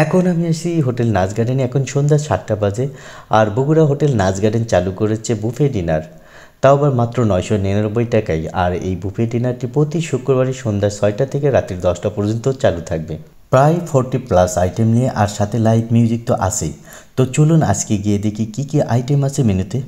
এখন আমি আসি হোটেল নাচ গার্ডেনে। এখন সন্ধ্যা 7টা বাজে আর বগুড়া হোটেল নাচ গার্ডেন চালু করেছে বুফে ডিনার, তাও আবার মাত্র 999 টাকায়। আর এই বুফে ডিনারটি প্রতি শুক্রবারে সন্ধ্যা 6টা থেকে রাত্রি 10টা পর্যন্ত চালু থাকবে। প্রায় 40+ আইটেম নিয়ে, আর সাথে লাইভ মিউজিক তো আছেই। তো চলুন আজকে গিয়ে দেখি কী কী আইটেম আছে মেনুতে।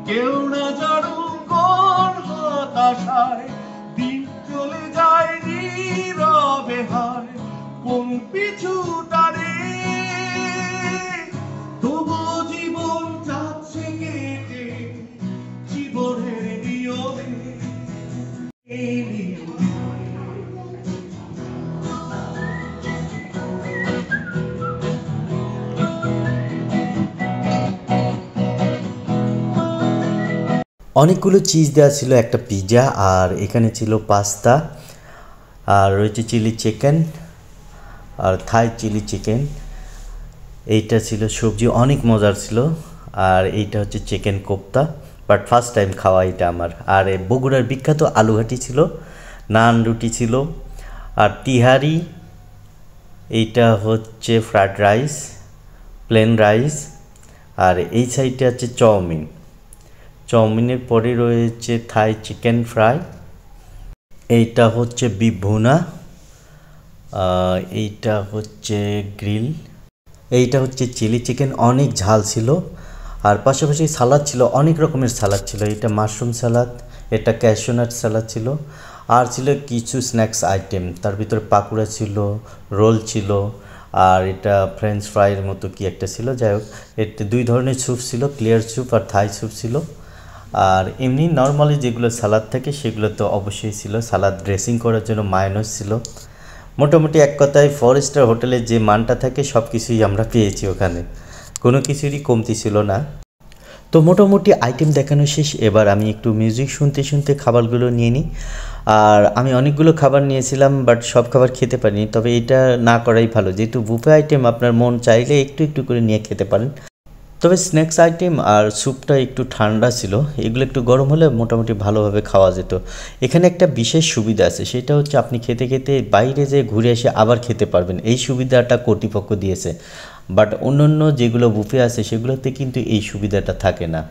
কেউ না জানু কোন হতাশায় দিন চলে যায় নীরবে হায়, কোন পিছুটা রে তবু জীবন যাচ্ছে কেটে জীবনের নিয়মে। অনেকগুলো চিজ দেওয়া ছিল, একটা পিৎজা, আর এখানে ছিল পাস্তা, আর রয়েছে চিলি চিকেন আর থাই চিলি চিকেন। এইটা ছিল সবজি, অনেক মজার ছিল। আর এইটা হচ্ছে chicken kofta, but first time খাওয়া এটা আমার। আর বগুড়ার বিখ্যাত আলুঘাটি ছিল, নান রুটি ছিল, আর তিহারি। এইটা হচ্ছে ফ্রাইড রাইস, প্লেন রাইস। আর এই সাইডে আছে চাউমিন। চাউমিনের পরে রয়েছে থাই চিকেন ফ্রাই। এইটা হচ্ছে বিফ ভুনা। এইটা হচ্ছে গ্রিল। এইটা হচ্ছে চিলি চিকেন, অনেক ঝাল ছিল। আর পাশাপাশি সালাদ ছিল, অনেক রকমের সালাদ ছিল। এটা মাশরুম সালাদ, এটা ক্যাশিউনাট সালাদ ছিল, আর ছিল কিছু স্ন্যাক্স আইটেম। তার ভিতরে পাকুড়া ছিল, রোল ছিল, আর এটা ফ্রেঞ্চ ফ্রাইয়ের মতো কি একটা ছিল। যাই হোক, এতে 2 ধরনের স্যুপ ছিল, ক্লিয়ার স্যুপ আর থাই স্যুপ ছিল। আর এমনি নর্মালি যেগুলো সালাদ থাকে সেগুলো তো অবশ্যই ছিল। সালাদ ড্রেসিং করার জন্য মায়োনেজ ছিল। মোটামুটি এক কথায় 4 স্টার হোটেলে যে মানটা থাকে সব কিছুই আমরা পেয়েছি ওখানে, কোনো কিছুরই কমতি ছিল না। তো মোটামুটি আইটেম দেখানো শেষ। এবার আমি একটু মিউজিক শুনতে শুনতে খাবারগুলো নিয়ে নিই। আর আমি অনেকগুলো খাবার নিয়েছিলাম, বাট সব খাবার খেতে পারিনি। তবে এটা না করাই ভালো, যেহেতু বুফে আইটেম আপনার মন চাইলে একটু একটু করে নিয়ে খেতে পারেন। তবে স্ন্যাক্স আইটেম আর স্যুপটা একটু ঠান্ডা ছিল, এগুলো একটু গরম হলে মোটামুটি ভালোভাবে খাওয়া যেত। এখানে একটা বিশেষ সুবিধা আছে, সেটা হচ্ছে আপনি খেতে খেতে বাইরে যেয়ে ঘুরে এসে আবার খেতে পারবেন। এই সুবিধাটা কর্তৃপক্ষ দিয়েছে, বাট অন্য যেগুলো বুফে আছে সেগুলোতে কিন্তু এই সুবিধাটা থাকে না।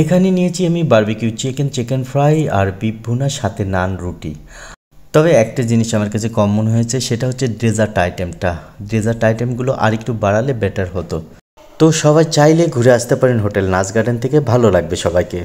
এখানে নিয়েছি আমি বারবিকিউ চিকেন, চিকেন ফ্রাই আর বিফ ভুনা, সাথে নান রুটি। তবে একটা জিনিস আমার কাছে কম মনে হয়েছে, সেটা হচ্ছে ডেজার্ট আইটেমটা। ডেজার্ট আইটেমগুলো আর একটু বাড়ালে বেটার হতো। তো সবাই চাইলে ঘুরে আসতে পারেন হোটেল নাচ গার্ডেন থেকে, ভালো লাগবে সবাইকে।